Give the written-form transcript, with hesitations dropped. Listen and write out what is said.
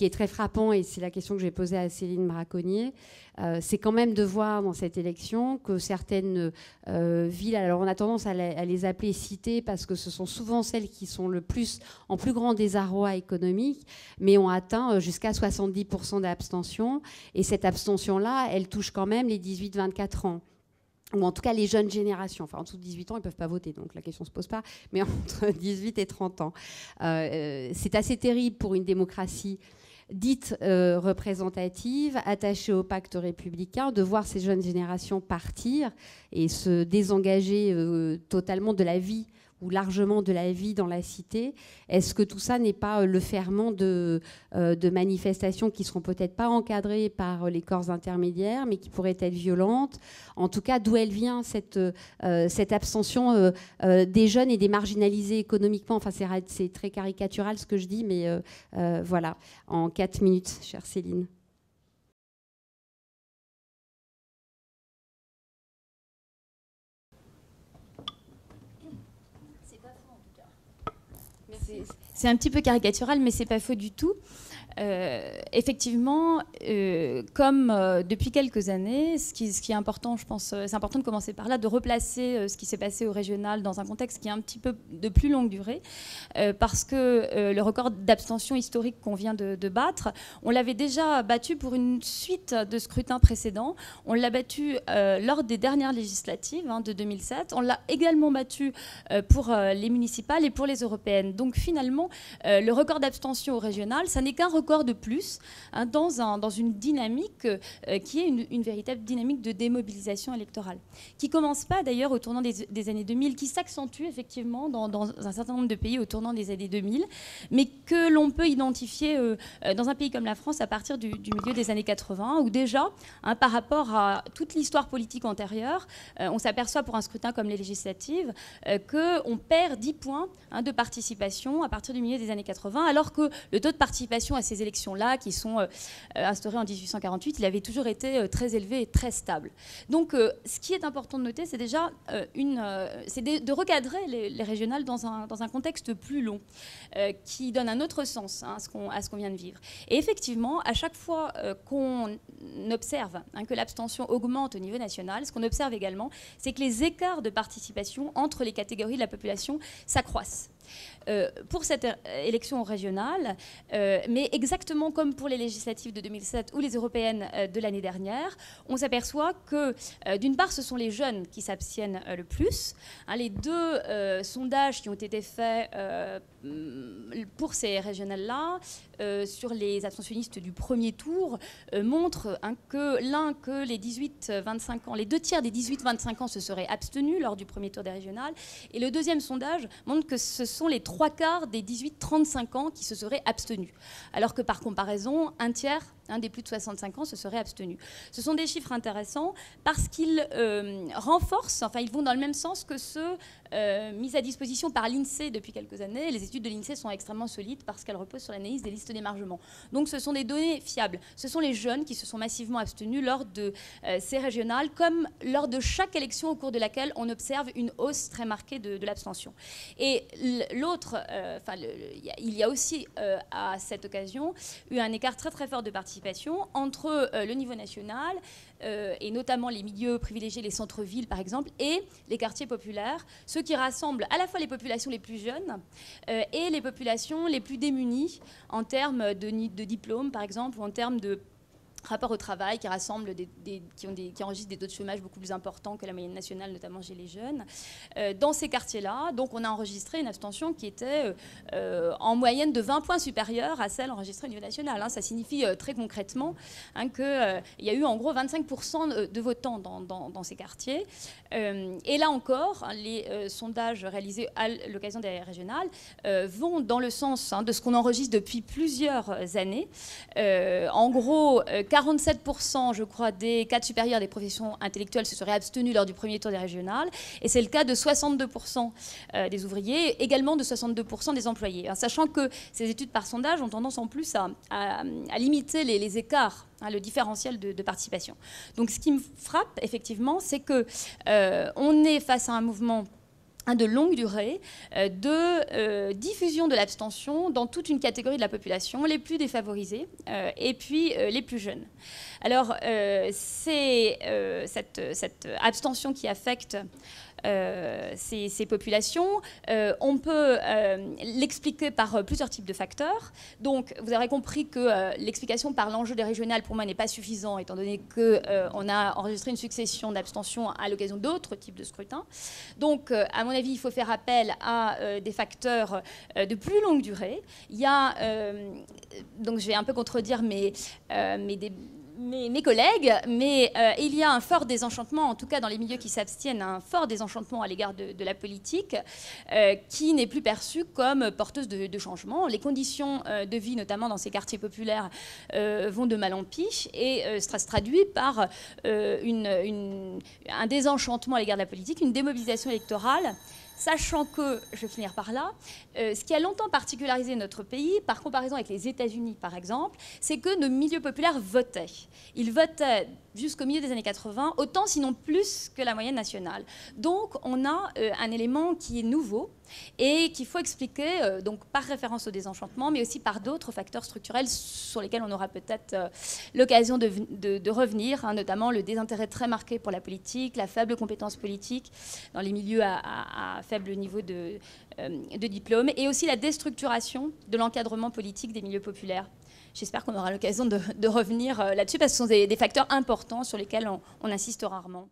qui est très frappant, et c'est la question que j'ai posée à Céline Braconnier, c'est quand même de voir dans cette élection que certaines villes, alors on a tendance à les appeler cités parce que ce sont souvent celles qui sont en plus grand désarroi économique, mais ont atteint jusqu'à 70% d'abstention. Et cette abstention-là, elle touche quand même les 18-24 ans. Ou en tout cas les jeunes générations. Enfin, en dessous de 18 ans, ils ne peuvent pas voter, donc la question ne se pose pas, mais entre 18 et 30 ans. C'est assez terrible pour une démocratie dite représentative, attachée au pacte républicain, de voir ces jeunes générations partir et se désengager totalement de la vie, ou largement de la vie dans la cité. Est-ce que tout ça n'est pas le ferment de manifestations qui ne seront peut-être pas encadrées par les corps intermédiaires, mais qui pourraient être violentes? En tout cas, d'où elle vient cette abstention des jeunes et des marginalisés économiquement? Enfin, c'est très caricatural ce que je dis, mais voilà, en 4 minutes, chère Céline. C'est un petit peu caricatural, mais c'est pas faux du tout. Effectivement, comme depuis quelques années, ce qui est important, je pense, c'est important de commencer par là, de replacer ce qui s'est passé au régional dans un contexte qui est un petit peu de plus longue durée, parce que le record d'abstention historique qu'on vient de battre, on l'avait déjà battu pour une suite de scrutins précédents. On l'a battu lors des dernières législatives de 2007. On l'a également battu pour les municipales et pour les européennes. Donc finalement, le record d'abstention au régional, ça n'est qu'un record de plus dans une dynamique qui est une véritable dynamique de démobilisation électorale, qui ne commence pas d'ailleurs au tournant des années 2000, qui s'accentue effectivement dans un certain nombre de pays au tournant des années 2000, mais que l'on peut identifier dans un pays comme la France à partir du milieu des années 80, où déjà, par rapport à toute l'histoire politique antérieure, on s'aperçoit pour un scrutin comme les législatives qu'on perd 10 points de participation à partir du milieu des années 80, alors que le taux de participation à ces élections-là, qui sont instaurées en 1848, il avait toujours été très élevé et très stable. Donc, ce qui est important de noter, c'est déjà c'est de recadrer les régionales dans un contexte plus long, qui donne un autre sens à ce qu'on vient de vivre. Et effectivement, à chaque fois qu'on observe que l'abstention augmente au niveau national, ce qu'on observe également, c'est que les écarts de participation entre les catégories de la population s'accroissent. Pour cette élection régionale, mais exactement comme pour les législatives de 2007 ou les européennes de l'année dernière, on s'aperçoit que d'une part, ce sont les jeunes qui s'abstiennent le plus. Les deux sondages qui ont été faits pour ces régionales-là, sur les abstentionnistes du premier tour, montrent que les 18-25 ans, les 2 tiers des 18-25 ans se seraient abstenus lors du premier tour des régionales, et le deuxième sondage montre que ce sont les 3 quarts des 18-35 ans qui se seraient abstenus, alors que par comparaison, 1 tiers des plus de 65 ans se seraient abstenus. Ce sont des chiffres intéressants parce qu'ils renforcent, enfin ils vont dans le même sens que ceux mis à disposition par l'INSEE depuis quelques années. Les études de l'INSEE sont extrêmement solides parce qu'elles reposent sur l'analyse des listes d'émargement. Donc ce sont des données fiables. Ce sont les jeunes qui se sont massivement abstenus lors de ces régionales, comme lors de chaque élection au cours de laquelle on observe une hausse très marquée de l'abstention. Et l'autre, il y a aussi à cette occasion eu un écart très très fort de participation entre le niveau national et notamment les milieux privilégiés, les centres-villes par exemple, et les quartiers populaires, ceux qui rassemblent à la fois les populations les plus jeunes et les populations les plus démunies en termes de diplôme par exemple, ou en termes de rapport au travail, qui rassemblent qui enregistrent des taux de chômage beaucoup plus importants que la moyenne nationale, notamment chez les jeunes. Dans ces quartiers-là, donc, on a enregistré une abstention qui était en moyenne de 20 points supérieure à celle enregistrée au niveau national. Ça signifie très concrètement qu'il y a eu en gros 25% de votants dans ces quartiers. Et là encore, les sondages réalisés à l'occasion des régionales vont dans le sens de ce qu'on enregistre depuis plusieurs années. En gros, 47%, je crois, des cadres supérieurs des professions intellectuelles se seraient abstenus lors du premier tour des régionales. Et c'est le cas de 62% des ouvriers, également de 62% des employés. Sachant que ces études par sondage ont tendance en plus à limiter les écarts, le différentiel de participation. Donc ce qui me frappe, effectivement, c'est qu'on est face à un mouvement de longue durée de diffusion de l'abstention dans toute une catégorie de la population, les plus défavorisés et puis les plus jeunes. Alors, c'est cette abstention qui affecte ces populations. On peut l'expliquer par plusieurs types de facteurs. Donc, vous aurez compris que l'explication par l'enjeu des régionales, pour moi, n'est pas suffisant, étant donné qu'on a enregistré une succession d'abstentions à l'occasion d'autres types de scrutins. Donc, à mon avis, il faut faire appel à des facteurs de plus longue durée. Il y a, donc je vais un peu contredire mes collègues, mais il y a un fort désenchantement, en tout cas dans les milieux qui s'abstiennent, un fort désenchantement à l'égard de la politique, qui n'est plus perçue comme porteuse de changement. Les conditions de vie, notamment dans ces quartiers populaires, vont de mal en pis, et ça se traduit par un désenchantement à l'égard de la politique, une démobilisation électorale. Sachant que, je vais finir par là, ce qui a longtemps particularisé notre pays, par comparaison avec les États-Unis par exemple, c'est que nos milieux populaires votaient. Ils votaient jusqu'au milieu des années 80, autant sinon plus que la moyenne nationale. Donc on a un élément qui est nouveau et qu'il faut expliquer donc par référence au désenchantement, mais aussi par d'autres facteurs structurels sur lesquels on aura peut-être l'occasion de revenir, hein, notamment le désintérêt très marqué pour la politique, la faible compétence politique dans les milieux à faible niveau de diplôme, et aussi la déstructuration de l'encadrement politique des milieux populaires. J'espère qu'on aura l'occasion de revenir là-dessus, parce que ce sont des facteurs importants sur lesquels on insiste rarement.